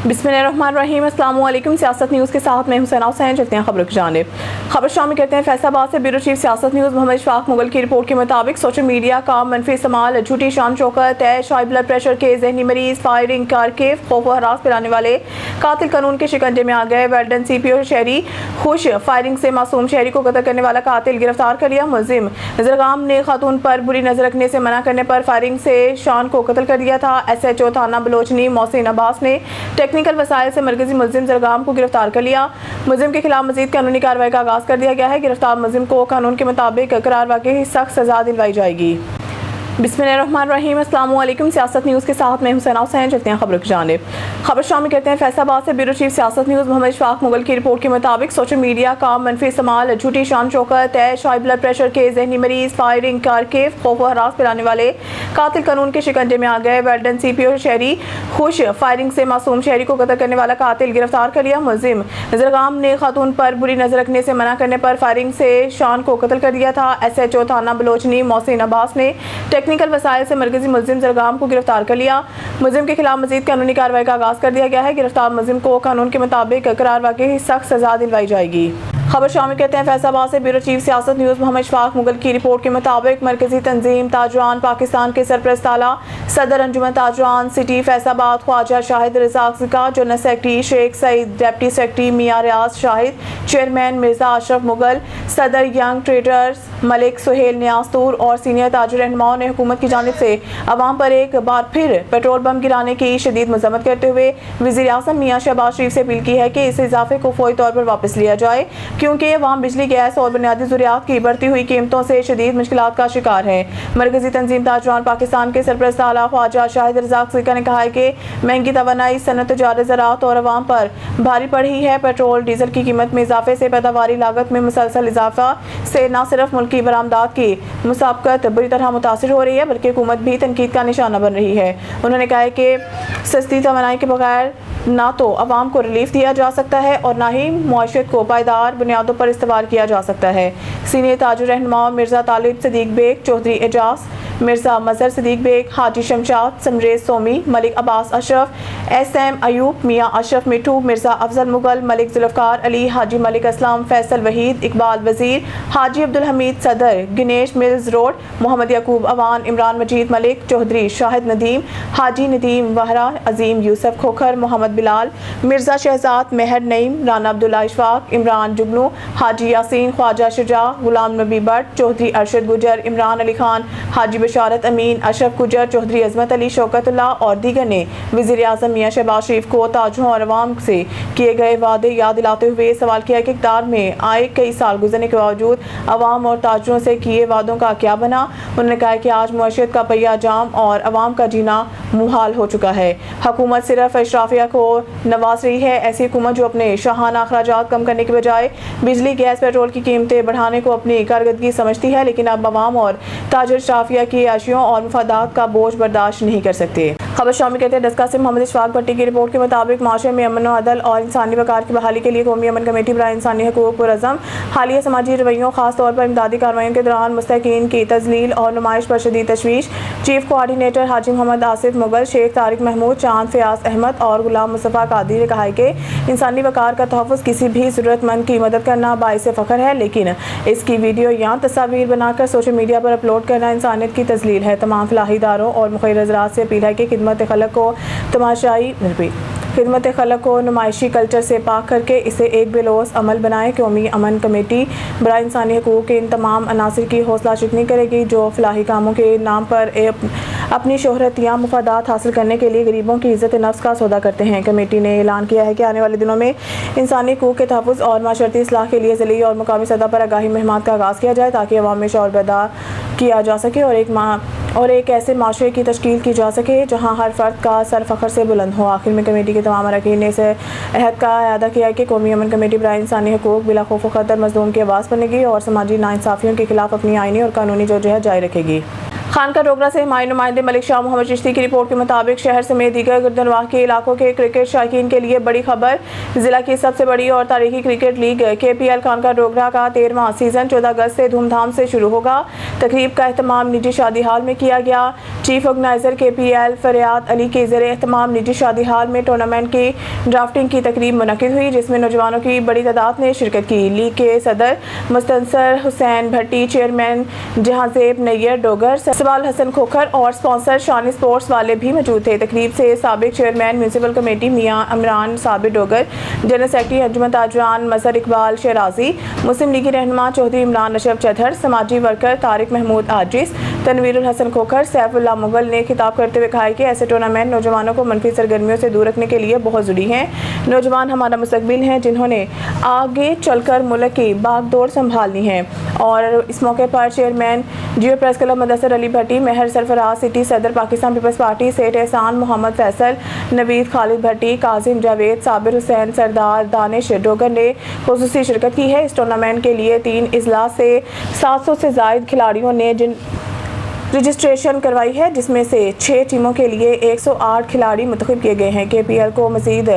बिस्मिल्लाहिर्रहमानिर्रहीम। अस्सलाम वालेकुम। सियासत न्यूज़ के साथ मैं हुसैना हुसैन। चलते हैं खबरों की जानिब। खबर शामिल करते हैं फैसलाबाद से। ब्यूरो चीफ सियासत न्यूज़ मोहम्मद इशफाक मुगल की रिपोर्ट के मुताबिक सोशल मीडिया का मनफी इस्तेमाल, झूठी शान शौकत, ऐश, हाई ब्लड प्रेशर के जहनी मरीज, फायरिंग करके खौफ व हरास फैलाने वाले कातिल कानून के शिकंजे में आ गए। वेल्डन CPO शहरी खुश, फायरिंग से मासूम शहरी को कत्ल करने वाला कातिल गिरफ्तार कर लिया। मुलजिम जरगाम ने खातून पर बुरी नजर रखने से मना करने पर फायरिंग से शान को कत्ल कर दिया था। SHO थाना बलोचनी मोहसिन अब्बास ने टेक्निकल वसाइल से मरकजी मुलजिम जरगाम को गिरफ्तार कर लिया। मुलजिम के खिलाफ मजीद कानूनी कार्रवाई का आगाज कर दिया गया है। गिरफ्तार मुलजिम को कानून के मुताबिक करार वाक़ई सख्त सजा दिलवाई जाएगी। बिस्मिल्लाहिर्रहमानिर्रहीम। अस्सलाम वालेकुम। सियासत न्यूज़ के साथ मैं हुसैना हुसैन। चलते हैं खबरों की जानिब। खबर शामिल करते हैं फैसलाबाद से। ब्यूरो चीफ सियासत न्यूज़ मोहम्मद इशफाक मुगल की रिपोर्ट के मुताबिक सोशल मीडिया का मनफी इस्तेमाल, झूठी शान शौकत, ऐश, हाई ब्लड प्रेशर के जहनी मरीज, फायरिंग करके खौफ व हरास फैलाने वाले कातिल कानून के शिकंजे में आ गए। वेल्डन CPO शहरी खुश, फायरिंग से मासूम शहरी को कत्ल करने वाला कातिल गिरफ्तार कर लिया। मुलजिम जरगाम ने खातून पर बुरी नजर रखने से मना करने पर फायरिंग से शान को कत्ल कर दिया था। SHO थाना बलोचनी मोहसिन अब्बास ने टेक्निकल वसाइल से मरकजी मुलजिम जरगाम को गिरफ्तार कर लिया। मुलजिम के खिलाफ मजीद कानूनी कार्रवाई का आगाज कर दिया गया है। गिरफ्तार मुलजिम को कानून के मुताबिक करार वाक़ई सख्त सजा दिलवाई जाएगी। खबर शामिल करते हैं फैसलाबाद से। ब्यूरो चीफ सियासत न्यूज़ मोहम्मद इशफाक मुगल की रिपोर्ट के मुताबिक मरकजी तंजीम ताजरान पाकिस्तान के सरपरस्त आला सदर Anjuman Tajran city Faisalabad Khawaja Shahid Razzaq Zika, general secretary Sheikh Saeed, deputy secretary Mian Riaz Shahid, chairman Mirza Ashraf Mughal, सदर यंग ट्रेडर्स मलिक सुहेल नियास्तूर और सीनियर ताजिर रहनुमाओं ने हुकूमत की जानिब से अवाम पर एक बार फिर पेट्रोल बम गिराने की शदीद मजम्मत करते हुए वज़ीर आज़म मियां शहबाज शरीफ से अपील की है कि इस इजाफे को फौरी तौर पर वापस लिया जाए, क्योंकि अवाम बिजली, गैस और बुनियादी ज़रूरियात की बढ़ती हुई कीमतों से शदीद मुश्किलात का शिकार है। मरकजी तंजीम ताजरान पाकिस्तान के सरपरस्त आला ख्वाजा शाहिद रज़ाक ज़िका ने कहा है कि महंगी तवानाई, सनत, तजारत, ज़राअत और अवाम पर भारी पड़ रही है। पेट्रोल डीजल की कीमत में इजाफे से पैदावारी लागत में मुसलसल इजाफा से न सिर्फ मुल्की बरामदात की मुसाबकत बुरी तरह मुतासिर हो रही है, बल्कि हुकूमत भी तनकीद का निशाना बन रही है। उन्होंने कहा है कि सस्ती तवानाई के बगैर ना तो अवाम को रिलीफ दिया जा सकता है और ना ही मुआशरत को पायदार बुनियादों पर इस्तेमाल किया जा सकता है। सीनियर ताजुर रहनुमा मिर्ज़ा तालिब सदीक बेग, चौधरी एजाज, मिर्ज़ा मज़हर सदीक बेग, हाजी शमशाद, समरेज सोमी, मलिक अब्बास अशरफ, SM अयूब, मियाँ अशरफ मिठू, मिर्ज़ा अफजल मुगल, मलिक जुल्फ़कार अली, हाजी मलिक असलम, फैसल वहीद, इकबाल वज़ीर, हाजी अब्दुल हमीद सदर, गणेश मिल्स रोड, मोहम्मद याकूब अवान, इमरान मजीद मलिक, चौधरी शाहिद नदीम, हाजी नदीम वहरा, अजीम यूसुफ खोखर, मोहम्मद बिलाल, मिर्ज़ा शहजाद, मेहर नईम, राना अब्दुल्ला इशफाक, इमरान जुगनू, हाजी यासीन, ख्वाजा शुजा, गुलाम नबी भट्ट, चौधरी अरशद गुजर, इमरान अली खान, हाजी बशारत अमीन, अशरफ गुजर, चौधरी अजमत अली, शौकतुल्लाह और दीगर ने वज़ीर आज़म मियां शहबाज शरीफ को ताजरों और अवाम से किए गए वादे याद दिलाते हुए सवाल किया कि इक़्तिदार में आए कई साल गुजरने के बावजूद अवाम और ताजरों से किए वादों का क्या बना। उन्होंने कहा कि आज मुआशरत का पहिया जाम और अवाम का जीना मुहाल हो चुका है। हुकूमत सिर्फ अशराफिया को नवाज रही है। ऐसी हुकूमत जो अपने शाहाना अखराजात कम करने के बजाय बिजली, गैस, पेट्रोल की कीमतें बढ़ाने को अपनी कारकर्दगी समझती है, लेकिन अब अवाम और ताजर अशराफिया की आशियों और मफादात का बोझ बर्दाश्त नहीं कर सकते। खबर शामिल करते हैं डस्का से। मोहम्मद इशफाक भट्टी की रिपोर्ट के मुताबिक माशरे में अमन व अदल और इंसानी वक़ार की बहाली के लिए कौमी अमन कमेटी बराए इंसानी हकूक़ पर अज़म हालिया समाजी रवैयों, खास तौर पर इमदादी कार्रवाइयों के दौरान मुस्तहक़ीन की तज़लील और नुमाइश पर शदीद तशवीश। चीफ कोआर्डिनेटर हाजी मोहम्मद आसिफ मुगल, शेख तारिक महमूद, चांद फ़याज़ अहमद और गुलाम मुस्तफ़ा कादरी ने कहा है कि इंसानी वक़ार का तहफ़्फ़ुज़, किसी भी ज़रूरतमंद की मदद करना बाइस फ़ख्र है, लेकिन इसकी वीडियो या तस्वीर बनाकर सोशल मीडिया पर अपलोड करना इंसानियत की तज़लील है। तमाम फलाही इदारों और मुख़र्रर हज़रात से अपील है कि खिदमत खलक़ को खिदमत खलक़ को नुमाइशी कल्चर से पाक करके इसे एक बेलोस अमल बनाएं। कौमी अमन कमेटी बराए इंसानी हकूक़ के इन तमाम अनासिर की हौसला शिकनी करेगी जो फलाही कामों के नाम पर अपनी शोहरत या मुफादात हासिल करने के लिए गरीबों की इज़्ज़त नफ्स का सौदा करते हैं। कमेटी ने ऐलान किया है कि आने वाले दिनों में इंसानी हकूक़ के तहफ़्फ़ुज़ और माशरती इस्लाह के लिए ज़िली और मुकामी सतह पर आगाही मुहिमात का आगाज़ किया जाए, ताकि अवाम में शऊर पैदा किया जा सके और एक ऐसे माशरे की तश्कील की जा सके जहाँ हर फ़र्द का सर फ़ख्र से बुलंद हो। आखिर में कमेटी के तमाम अरकान ने इस अहद का अदा किया कि कौमी अमन कमेटी बराए इंसानी हकूक़ बिला खौफ व ख़तर मज़लूम की आवाज़ बनेगी और समाजी नाइंसाफ़ियों के खिलाफ अपनी आइनी और कानूनी जदोजहद जारी रखेगी। खानका डोगरा से हमारे नुमाइंदे मलिक शाह मोहम्मद चिश्ती की रिपोर्ट के मुताबिक शहर समेत दीगर गर्दनवाह के इलाकों के क्रिकेट शायकीन के लिए बड़ी खबर। जिला की सबसे बड़ी और तारीखी क्रिकेट लीग KPL खानका डोगरा का 13वां सीजन 14 अगस्त से धूमधाम से शुरू होगा। तकरीब का एहतमाम निजी शादी हाल में किया गया। चीफ ऑर्गेनाइजर KPL फरियाद अली के ज़रिए एहतमाम निजी शादी हाल में टूर्नामेंट की ड्राफ्टिंग की तकरीब मुनक्किद हुई, जिसमें नौजवानों की बड़ी तादाद ने शिरकत की। लीग के सदर मुस्तनसर हुसैन भट्टी, चेयरमैन जहांजेब नैयर डोगर, सवाल हसन खोखर और स्पॉन्सर शानी स्पोर्ट्स वाले भी मौजूद थे। तकरीब से साबिक चेयरमैन म्यूनसिपल कमेटी मियां इमरान साबिर डोगर, जनरल सेक्रेटरी अंजुमन ताजरान मजहर इकबाल शराजी, मुस्लिम लीगी रहनुमा चौधरी इमरान नशब चौधर, समाजी वर्कर तारिक महमूद आजिज, तनवीरुल हसन खोखर, सैफुल्लाह मुगल ने खिताब करते हुए कहा कि ऐसे टूर्नामेंट नौजवानों को मनफी सरगर्मियों से दूर रखने के लिए बहुत ज़रूरी हैं। नौजवान हमारा मुस्तकबिल हैं, जिन्होंने आगे चलकर मुल्क की बागडोर संभालनी है। और इस मौके पर चेयरमैन जियो प्रेस क्लब मुदस्सर अली भट्टी, मेहर सरफराज, सिटी सदर पाकिस्तान पीपल्स पार्टी सेठ एहसान मोहम्मद फैसल, नवीद खालिद भट्टी, काजिम जावेद, साबिर हुसैन, सरदार दानिश डोगर ने खुसूसी शिरकत की है। इस टूर्नामेंट के लिए 3 अजला से 700 से ज़ायद खिलाड़ियों ने रजिस्ट्रेशन करवाई है, जिसमें से 6 टीमों के लिए 108 खिलाड़ी मुंतखब किए गए हैं। KPL को मज़ीद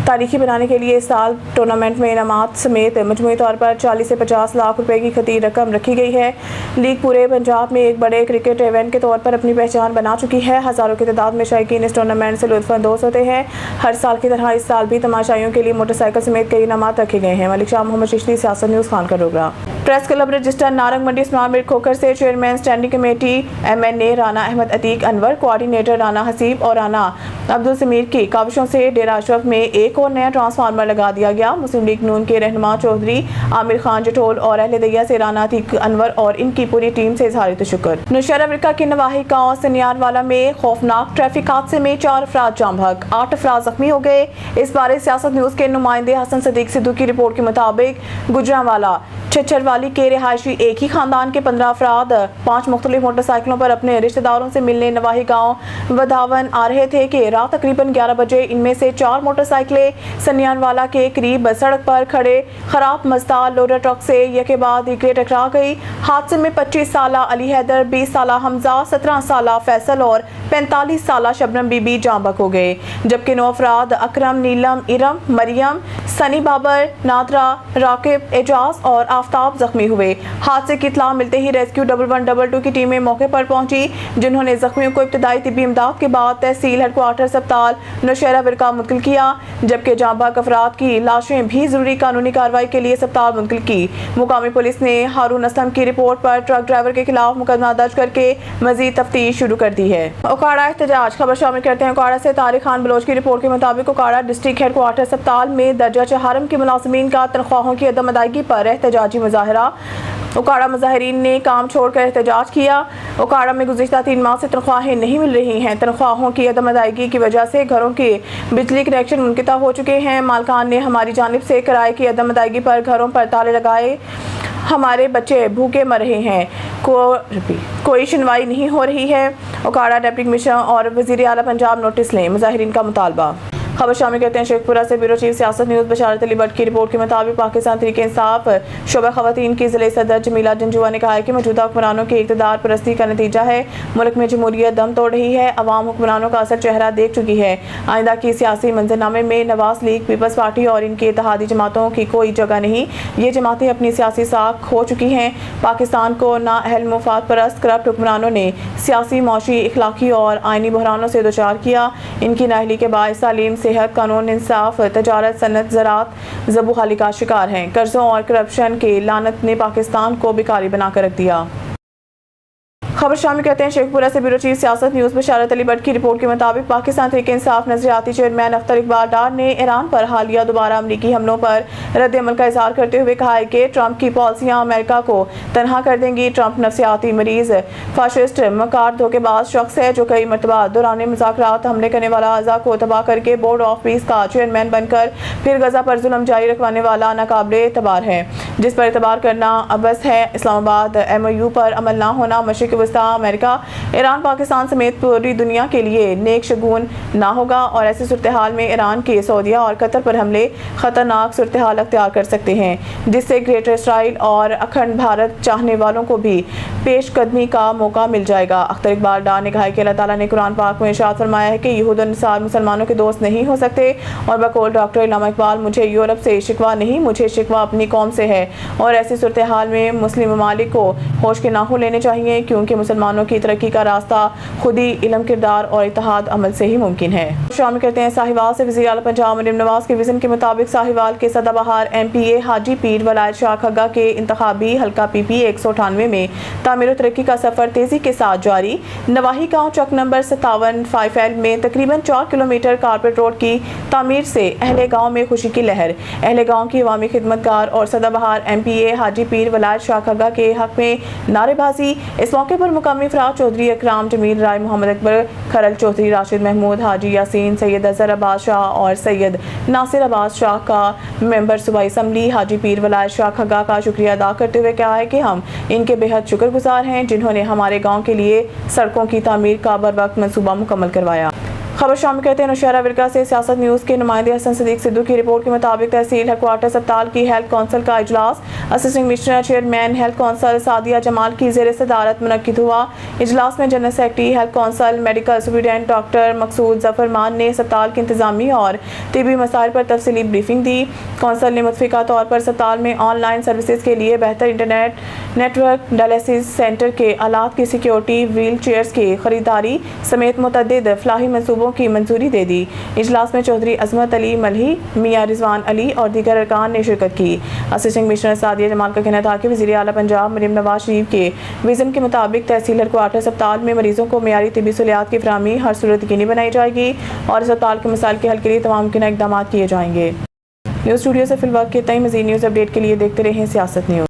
तारीखी बनाने के लिए इस साल टूर्नामेंट में इनामात समेत मजमूई तौर पर 40 से 50 लाख रुपए की खती रकम रखी गई है। लीग पूरे पंजाब में एक बड़े क्रिकेट इवेंट के तौर पर अपनी पहचान बना चुकी है। हज़ारों की तादाद में शायकीन इस टूर्नामेंट से लुत्फ़अंदोज़ होते हैं। हर साल की तरह इस साल भी तमाशाइयों के लिए मोटरसाइकिल समेत कई इनामात रखे गए हैं। Malik Shah Mohammad Chishti, Siyasat news, Khanka Dogra. Press club register Narang Mandi Ismail Khokhar से chairman standing committee MNA Rana Ahmad Atiq Anwar, coordinator Rana Haseeb और राना अब्दुल समीर की काविशों से डेरा अशरफ में एक और नया ट्रांसफार्मर लगा दिया गया। मुस्लिम लीग नून के रहनुमा चौधरी आमिर खान जटोल और अहले दैया से राना अतीक अनवर और इनकी पूरी टीम से इजहार तशक्कुर। नौशहरा अफ्रीका के नवाही गाँव सनियारवाला में खौफनाक ट्रैफिक हादसे में 4 अफराद जाम बहक, 8 अफराद जख्मी हो गए। इस बारे सियासत न्यूज़ के नुमाइंदे हसन सदीक सिद्धू की रिपोर्ट के मुताबिक गुजरांवाला छछरवाली के रिहायशी एक ही खानदान के 15 अफराद 5 मुख्तलिफ मोटरसाइकिलों पर अपने रिश्तेदारों से मिलने नवाही गांव वधावन आ रहे थे कि रात तकरीबन 11 बजे इनमें से 4 मोटरसाइकिलें सनियानवाला के करीब सड़क पर खड़े खराब मजदार लोडर ट्रक से यके बाद दीगरे टकरा गई। हादसे में 25 साला अली हैदर, 20 साला हमजा, 17 साला फैसल और 45 साला शबनम बीबी जाम बहक हो गए, जबकि 9 अफराद अकरम, नीलम, इरम, मरियम, सनी बाबर, नादरा, राकिब, एजाज और आफ्ताब जख्मी हुए। हादसे की इत्तला मिलते ही रेस्क्यू 1112 की टीमें मौके पर पहुंची, जिन्होंने जख्मियों को इब्तदाई तिब्बी इमदाद के बाद तहसील हेडक्वार्टर अस्पताल नौशहरा विरका मुंतकिल किया, जबकि जाम बहक अफराद की लाशें भी जरूरी कानूनी कार्रवाई के लिए अस्पताल मुंतकिल की। मुकामी पुलिस ने हारून असलम की रिपोर्ट पर ट्रक ड्राइवर के खिलाफ मुकदमा दर्ज करके मजीद तफ्तीश शुरू कर दी है। ओकाड़ा एहतजाज खबर शामिल करते हैं। ओकाड़ा से तारिक खान बलोच की रिपोर्ट के मुताबिक ओकाड़ा डिस्ट्रिक्ट हेडक्वार्टर अस्पताल में दर्जा चहारम के मुलाजमीन का तनख्वाहों की अदम अदायगी पर एहतजाजी मुजाहरा। ओकाड़ा मुजाहिरीन ने काम छोड़कर एहतजाज किया। ओकाड़ा में गुज़िश्ता 3 माह से तनख्वाहें नहीं मिल रही हैं। तनख्वाहों की अदम अदायगी की वजह से घरों के बिजली कनेक्शन मुनक़ता हो चुके हैं। मालकान ने हमारी जानिब से किराए की अदम अदायगी पर घरों पर ताले लगाए, हमारे बच्चे भूखे मर रहे हैं, कोई सुनवाई नहीं हो रही है। ओकाड़ा डिप्टी कमिश्नर और वज़ीर आला पंजाब नोटिस लें, मुजाहिरीन का मुतालबा। खबर शामिल करते हैं शेखपुरा से। ब्यूरो चीफ सियासत न्यूज़ बशारत अली भट्ट की रिपोर्ट के मुताबिक पाकिस्तान तहरीक इंसाफ शोबा खवातीन की ज़िले सदर जमीला जंजुआ ने कहा है कि मौजूदा हुक्मरानों की इक़्तिदार परस्ती का नतीजा है। मुल्क में जमहूरियत दम तोड़ रही है। अवाम हुक्मरानों का असल चेहरा देख चुकी है। आइंदा की सियासी मंजरनामे में नवाज लीग, पीपल्स पार्टी और इनकी इत्तेहादी जमातों की कोई जगह नहीं। ये जमातें अपनी सियासी साख खो चुकी हैं। पाकिस्तान को नाअहल मुफाद परस्त करप्ट हुक्मरानों ने सियासी, मौशी, इखलाकी और आइनी बहरानों से दोचार किया। इनकी नाअहली के बायस तालीम, सेहत, कानून, इंसाफ, तजारत, सनत, ज़राअत ज़बूहाली का शिकार हैं। कर्जों और करप्शन के लानत ने पाकिस्तान को भिखारी बनाकर रख दिया। खबर शामिल करते हैं शेखपुरा से। ब्यूरो चीफ सियासत न्यूज़ बशारत अली भट्ट की रिपोर्ट के मुताबिक पाकिस्तान तहरीक इंसाफ नजरियाती चेयरमैन अख्तर इकबाल डार ने ईरान पर हालिया दोबारा अमरीकी हमलों पर रद्द अमल का इजहार करते हुए कहा है कि ट्रंप की पॉलिसियां अमेरिका को तनहा कर देंगी। ट्रंप नफसियाती मरीज, फाशिस्ट, मकार, धोखेबाज शख्स है जो कई मरतबा दौरान मुज़ाकरात हमले करने वाला अज़ा को तबाह करके बोर्ड ऑफ पीस का चेयरमैन बनकर फिर गजा पर जुल्म जारी रखवाने वाला नाकाबिले एतबार है, जिस पर एतबार करना अबस है। इस्लामाबाद MOU पर अमल ना होना मशरिक़ وسطی امریکہ ایران پاکستان سمیت پوری دنیا کے لیے نیک شگون نہ ہوگا اور ایسی صورتحال میں ایران کے سعودیہ اور قطر پر حملے خطرناک صورتحال اختیار کر سکتے ہیں، جس سے گریٹر اسرائیل اور اکھنڈ بھارت چاہنے والوں کو بھی پیش قدمی کا موقع مل جائے گا۔ اختر اقبال ڈار نے کہا کہ اللہ تعالیٰ نے قرآن پاک میں ارشاد فرمایا ہے کہ یہود و نصارہ مسلمانوں کے دوست نہیں ہو سکتے، اور بقول ڈاکٹر علامہ اقبال مجھے یورپ سے شکوہ نہیں، مجھے شکوہ اپنی قوم سے ہے، اور ایسی صورتحال میں مسلم ممالک کو ہوش کے ناخن لینے چاہیے، کیونکہ مسلمانوں کی ترقی کا راستہ خود ہی علم، کردار اور اتحاد عمل سے ہی ممکن ہے۔ شامل کرتے ہیں ساہیوال سے وزیر اعلیٰ پنجاب مریم نواز کے وژن کے مطابق ساہیوال کے سدا بہار ایم پی اے حاجی پیر ولایت شاہ کھگا کے انتخابی حلقہ پی پی 198 میں تعمیر و ترقی کا سفر تیزی کے ساتھ جاری۔ نواحی گاؤں چک نمبر 57 5L میں تقریباً 4 کلومیٹر کارپیٹ روڈ کی تعمیر سے اہل گاؤں میں خوشی کی لہر۔ اہل گاؤں کی عوامی خدمتگار اور سدا بہار ایم پی اے حاجی پیر ولایت شاہ کھگا کے حق میں نعرے بازی۔ اس موقع پر مقامی افراد چودھری اکرام جمیل رائے، محمد اکبر کھرل چودھری، راشد محمود، حاجی یاسین، سید اظہر عباس شاہ اور سید ناصر عباس شاہ کا ممبر صوبائی اسمبلی حاجی پیر ولایت شاہ کھگا کا شکریہ ادا کرتے ہوئے کہا ہے کہ ہم ان کے بے حد شکر گزار ہیں جنہوں نے ہمارے گاؤں کے لیے سڑکوں کی تعمیر کا بر وقت منصوبہ مکمل کروایا۔ خبر شامل کرتے ہیں نوشہرہ ورگہ سے سیاست نیوز کے نمائندے حسن صدیق سدھو کی رپورٹ کے مطابق تحصیل ہیڈ کوارٹر اسپتال کی ہیلتھ کونسل کا اجلاس assistant commissioner chairman health council Sadia Jamal کی زیر صدارت منعقد ہوا۔ اجلاس میں general secretary health council medical superintendent doctor Maqsood Zafar Mann نے اسپتال کی انتظامی اور طبی مسائل پر تفصیلی بریفنگ دی۔ کونسل نے متفقہ طور پر اسپتال میں آن لائن سروسز کے لیے بہتر internet network, dialysis centre کے آلات کی سیکیورٹی، ویل چیئرز کی خریداری سمیت متعدد فلاحی منصوبوں کی منظوری دے دی۔ اجلاس میں چودھری عظمت علی ملہی، میاں رضوان علی اور دیگر ارکان نے شرکت کی۔ اسسٹنٹ کمشنر سعدیہ جمال کا کہنا تھا کہ وزیر اعلیٰ پنجاب مریم نواز شریف کے وژن کے مطابق تحصیل ہیڈ کوارٹر اسپتال میں مریضوں کو معیاری طبی سہولیات کی فراہمی ہر صورت یقینی بنائی جائے گی اور اسپتال کے مسائل کے حل کے لیے تمام ممکنہ اقدامات کیے جائیں گے۔ نیوز اسٹوڈیو سے فی الوقت کے تئیں مزید نیوز اپڈیٹ کے لیے دیکھتے رہیں سیاست نیوز۔